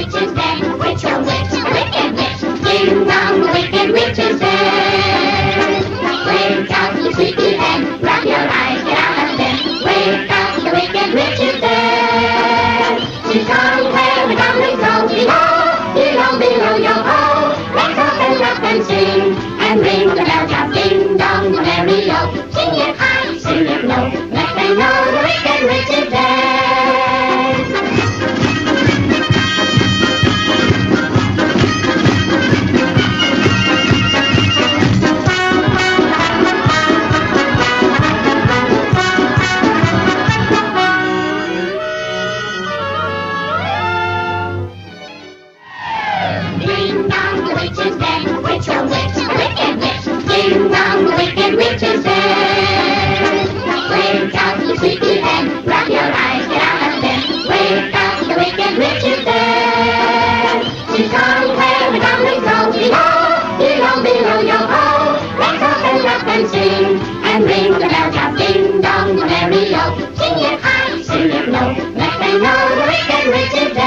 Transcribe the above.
witch is dead. Witch, oh witch, the wicked witch. Ding dong, the wicked witch is dead. Wake up, you sleepy head. Rub your eyes, get out of bed. Wake up, the wicked witch is dead. She's gone where the goblins go. Below, below, below your hole. Let's up and sing and ring the bell top. Ding dong, the merry-o. Sing it high, sing it low. Let them know the wicked witch is dead. Ding dong, the witch is dead. Witch, oh witch, the wicked witch. Ding dong, the wicked witch is dead. Wake up, you sleepy head. Rub your eyes, get out of bed. Wake up, the wicked witch is dead. She's gone where the goblins go. Below, below, below your hole. Let's up and sing and ring the bell top. Ding dong, the merry-o. Sing it high, sing it low. Let them know the wicked witch is dead.